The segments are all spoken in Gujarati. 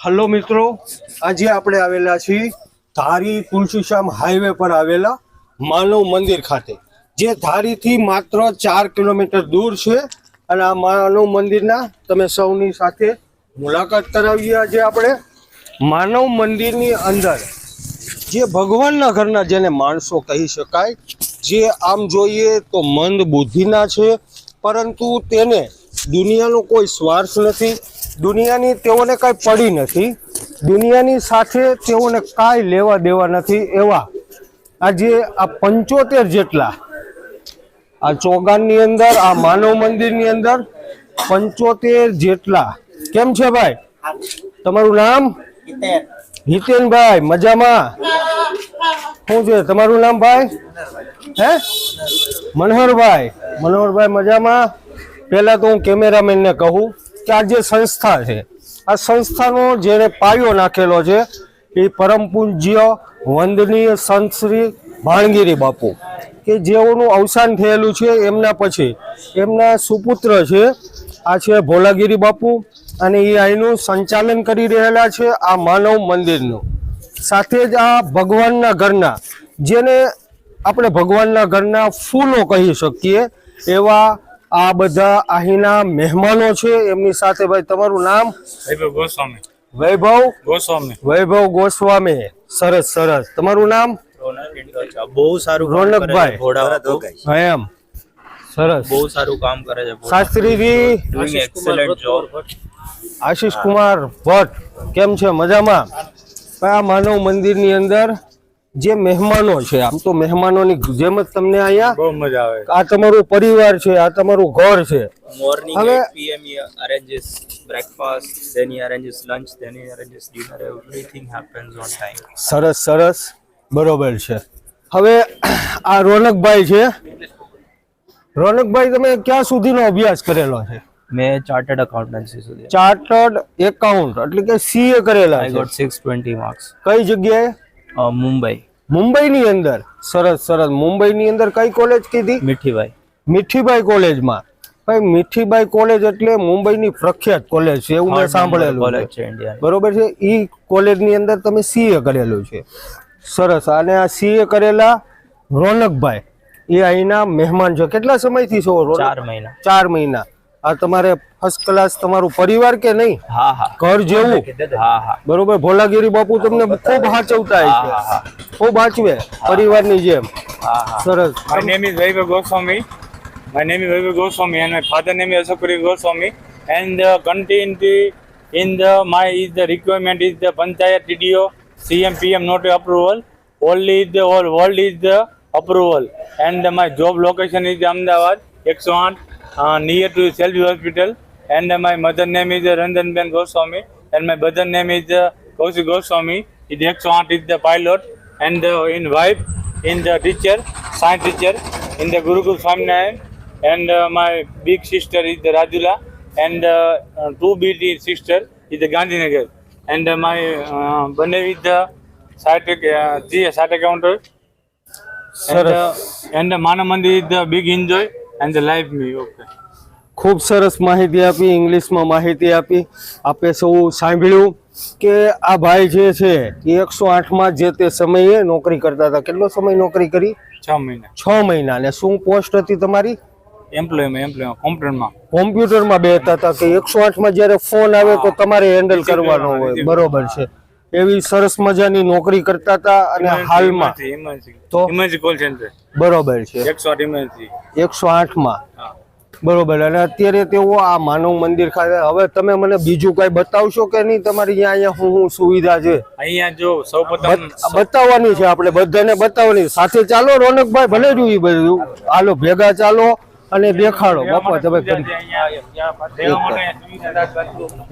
હલો મિત્રો, આજે આપણે આવેલા છીએ ધારી તુલસીશ્યામ હાઈવે પર આવેલા માનવ મંદિર ખાતે, જે ધારીથી માત્ર 4 કિલોમીટર દૂર છે. અને આ માનવ મંદિરના તમે સૌની સાથે મુલાકાત કરાવીએ. આજે આપણે માનવ મંદિરની અંદર જે ભગવાનના ઘરના જેને માણસો કહી શકાય, જે આમ જોઈએ તો મંદ બુદ્ધિના છે, પરંતુ તેને દુનિયાનો કોઈ સ્વાર્થ નથી, દુનિયાની તેઓને કાંઈ પડી નથી, દુનિયાની સાથે તેઓને કાંઈ લેવા દેવા નથી. એવા આજે આ 75 જેટલા આ ચોગાનની અંદર, આ માનવ મંદિરની અંદર 75 જેટલા. કેમ છે ભાઈ, તમારું નામ? હિતેનભાઈ. મજામાં? શું છે તમારું નામ ભાઈ? હે, મનોહરભાઈ. મનોહરભાઈ મજામાં? પહેલા તો હું કેમેરામેનને કહું કે આ જે સંસ્થા છે, આ સંસ્થાનો જેને પાયો નાખેલો છે એ પરમ પૂજ્ય વંદનીય સંત શ્રી ભાણગીરી બાપુ, કે જેઓનું અવસાન થયેલું છે. એમના પછી એમના સુપુત્ર છે, આ છે ભોલાગીરી બાપુ, અને એ અહીંનું સંચાલન કરી રહેલા છે આ માનવ મંદિરનું. સાથે જ આ ભગવાનના ઘરના, જેને આપણે ભગવાનના ઘરના ફૂલો કહી શકીએ, એવા આ બધા અહીંના મહેમાનો છે. એમની સાથે ભાઈ, તમારું નામ? વૈભવ ગોસ્વામી. વૈભવ ગોસ્વામી. વૈભવ ગોસ્વામી. સરસ સરસ. તમારું નામ? બહુ સારું રોનકભાઈ. એમ સરસ, બહુ સારું કામ કરે છે. Shastriji doing excellent job. Ashish Kumar Bhatt. કેમ છે? મજામાં? આ માનવ મંદિરની અંદર જે મહેમાનો છે, આમ તો મહેમાનોની જેમ જ તમને અહીંયા બહુ મજા આવે. આ તમારું પરિવાર છે, આ તમારું ઘર છે. મોર્નિંગ હવે 8 PM he arranges breakfast, then he arranges lunch, then he arranges dinner. Everything happens on time. સરસ સરસ, બરોબર છે. હવે આ રોનકભાઈ છે. રોનકભાઈ, તમે ક્યાં સુધીનો અભ્યાસ કરેલો છે? મેં ચાર્ટર્ડ અકાઉન્ટન્સી સુધી. ચાર્ટર્ડ એકાઉન્ટ એટલે કે CA કરેલા I છે. got 620 marks. કઈ જગ્યાએ? મુંબઈ. મુંબઈની અંદર. સરસ સરસ. મુંબઈની અંદર કઈ કોલેજ કીધી? મીઠીભાઈ. મીઠીબાઈ કોલેજમાં. ભાઈ, મીઠીબાઈ કોલેજ એટલે મુંબઈની પ્રખ્યાત કોલેજ છે, એવું મેં સાંભળેલું કોલેજ છે. છે ઇન્ડિયા. બરોબર છે. ઈ કોલેજની અંદર તમે CA કરેલું છે. સરસ. અને આ CA કરેલા રોનકભાઈ એ અહીંના મહેમાન છે. કેટલા સમયથી છો રોનક? 4 મહિના. 4 મહિના. આ તમારે ફર્સ્ટ ક્લાસ તમારું પરિવાર કે નહીં? હા હા. ઘર જેવું. હા હા. બરોબર. ભોલાગીરી બાપુ તમને ખૂબ હાચવતા છે, ખૂબ હાચવે પરિવારની જેમ. હા હા. સરસ. My name is Vaibhav Goswami. My name is Vaibhav Goswami, and my father name is Asakuri Goswami. And the continuity in my is the requirement is the Panchayat TDO CM PM not approval. Only the whole world is the approval. And my job location is Ahmedabad, 108, near to Selvi Hospital. And my mother name is Ranjan Ben Goswami, and my brother name is Kaushik Goswami. Is 108 is the pilot, and in wife, in the teacher, science teacher, in the Gurukul Swaminarayan. And my big sister is the Rajula, and 2 BT sister is the Gandhinagar. And my Bane is the site accountant. And Mana Mandir is the big enjoy and the life me. Okay. ખૂબ સરસ માહિતી આપી, ઇંગ્લિશમાં માહિતી આપી. આપે સૌ સાંભળ્યું કે આ ભાઈ જે છે એ 108માં જે તે સમયે નોકરી કરતા હતા. કેટલો સમય નોકરી કરી? 6 મહિના. 6 મહિના. અને શું પોસ્ટ હતી તમારી? એમ્પ્લોયમાં કોમ્પ્યુટરમાં. કોમ્પ્યુટરમાં બેસતા હતા કે 108માં જ્યારે ફોન આવે તો તમારે હેન્ડલ કરવાનો હોય. બરોબર છે. એવી સરસ મજાની નોકરી કરતા હતા. અને હાલમાં તો ઇમરજન્સી કોલ સેન્ટર. બરોબર છે. 108 ઇમરજન્સી. 108માં. બરોબર. અને અત્યારે તેઓ આ માનવ મંદિર ખાતે. હવે તમે મને બીજું કઈ બતાવશો કે નહીં? તમારી અહીંયા શું સુવિધા છે અહીંયા જો સૌપ્રથમ બતાવવાની છે? આપણે બધાને બતાવવાની સાથે. ચાલો રોનકભાઈ, ભલે જોઈ બધું, હાલો ભેગા ચાલો અને દેખાડો. બાપા તમે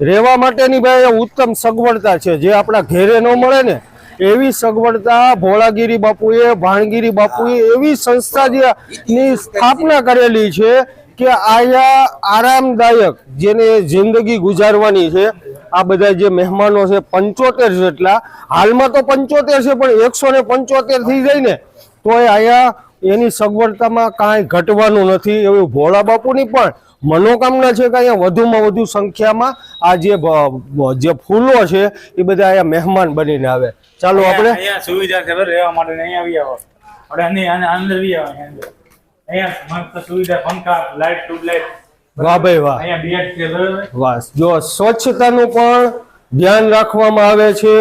રહેવા માટેની ભાઈ ઉત્તમ સગવડતા છે, જે આપણા ઘેરે ન મળે ને એવી સગવડતા ભોળાગીરી બાપુએ, ભાણગીરી બાપુએ એવી સંસ્થા ની સ્થાપના કરેલી છે કે અહીંયા આરામદાયક જેને જિંદગી ગુજારવાની છે. આ બધા જે મહેમાનો છે 75 જેટલા, હાલમાં તો 75 છે, પણ 175 થઈ જાય ને તો અહીંયા એની સગવડતામાં કાંઈ ઘટવાનું નથી. એવું ભોળા બાપુની પણ મનોકામના છે કે અહીંયા વધુમાં વધુ સંખ્યામાં આ જે ફૂલો છે એ બધા અહીંયા મહેમાન બનીને આવે. ચાલો આપણે અહીંયા સુવિધા છે બરાબર રહેવા માટે અહીંયા આવી આવો આપણે અહીં અંદર આવી આવો અહીંયા મસ્ત સુવિધા પંખા લાઈટ ટ્યુબલાઈટ વાહ ભાઈ વાહ અહીંયા બેડ છે બરાબર વાહ. જો સ્વચ્છતાનું પણ ધ્યાન રાખવામાં આવે છે,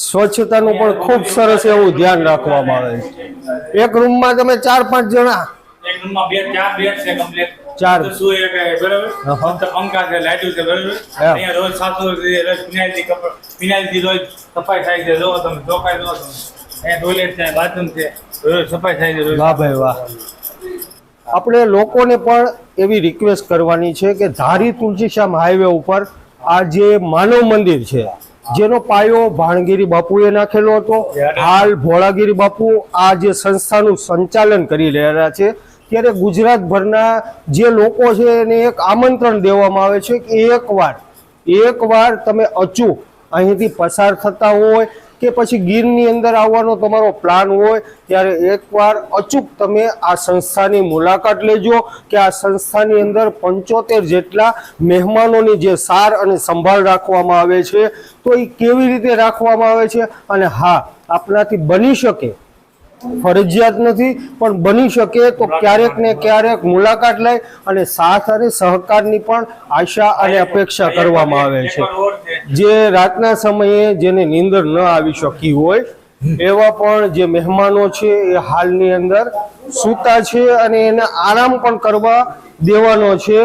સ્વચ્છતાનું પણ ખૂબ સરસ એવું ધ્યાન રાખવામાં આવે છે. એક રૂમમાં તમે 4-5 જણા એક રૂમમાં ચાર બેડ છે કમ્પ્લીટ ચાર. તો શું એક બરાબર હા. મસ્ત પંખા છે લાઈટ છે બરાબર હા. અહીંયા રોજ 700 રોજ ફિનાઇલથી રોજ સફાઈ થાય છે. જો તમે ચોખાઈ જો તમે અહીંયા ટોયલેટ છે બાથરૂમ છે રોજ સફાઈ થાય છે રોજ. વાહ ભાઈ વાહ. આપણે લોકોને પણ એવી રિક્વેસ્ટ કરવાની છે કે ધારી તુલસીશ્યામ હાઈવે ઉપર આ જે માનવ મંદિર છે જેનો પાયો ભાણગીરી બાપુએ નાખેલો હતો, હાલ ભોળાગીરી બાપુ આ જે સંસ્થાનું સંચાલન કરી રહ્યા છે, ત્યારે ગુજરાતભરના જે લોકો છે એને એક આમંત્રણ દેવામાં આવે છે કે એકવાર તમે અચૂક અહીંથી પસાર થતા હોય કે પછી ગીરની અંદર આવવાનો તમારો પ્લાન હોય ત્યારે એકવાર અચૂક તમે આ સંસ્થાની મુલાકાત લેજો કે આ સંસ્થાની અંદર 75 જેટલા મહેમાનોની જે સાર અને સંભાળ રાખવામાં આવે છે તો એ કેવી રીતે રાખવામાં આવે છે. અને હા, આપણાથી બની શકે, ફરજિયાત નથી પણ બની શકે તો ક્યારેક ને ક્યારેક મુલાકાત લઈ અને સાથ અને સહકારની પણ આશા અને અપેક્ષા કરવામાં આવે છે. જે રાતના સમયે જેને નીંદર ન આવી શકી હોય એવા પણ જે મહેમાનો છે એ હાલની અંદર સૂતા છે અને એને આરામ પણ કરવા દેવાનો છે.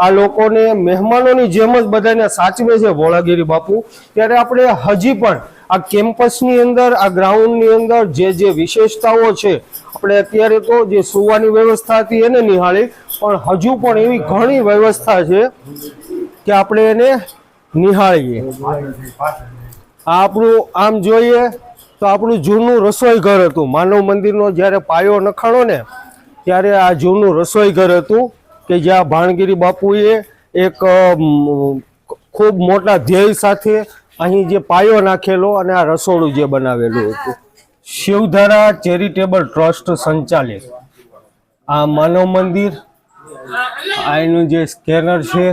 આ લોકોને મહેમાનોની જેમ જ બધાને સાચવે છે ભોળાગીરી બાપુ. ત્યારે આપણે હજી પણ આ કેમ્પસની અંદર, આ ગ્રાઉન્ડની અંદર જે વિશેષતાઓ છે, આપણે અત્યારે તો જે સુવાની વ્યવસ્થા હતી એને નિહાળી, પણ હજુ પણ એવી ઘણી વ્યવસ્થા છે કે આપણે એને નિહાળીએ. આપણું આમ જોઈએ તો આપણું જૂનું રસોઈ ઘર હતું. માનવ મંદિરનો જ્યારે પાયો નખાણો ને ત્યારે આ જૂનું રસોઈ ઘર હતું કે જ્યાં ભાણગીરી બાપુએ એક ખૂબ મોટા ધ્યેય સાથે અહીં જે પાયો નાખેલો અને આ રસોડું જે બનાવેલું હતું. શિવધારા ચેરિટેબલ ટ્રસ્ટ સંચાલિત આ માનવ મંદિર, આ એનું જે સ્કેનર છે,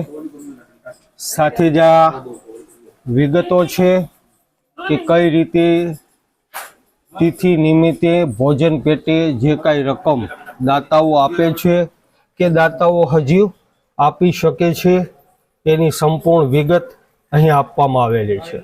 સાથે જ આ વિગતો છે કે કઈ રીતે તિથિ નિમિત્તે ભોજન પેટે જે કાંઈ રકમ દાતાઓ આપે છે કે દાતાઓ હજી આપી શકે છે એની સંપૂર્ણ વિગત અહીં આપવામાં આવેલી છે.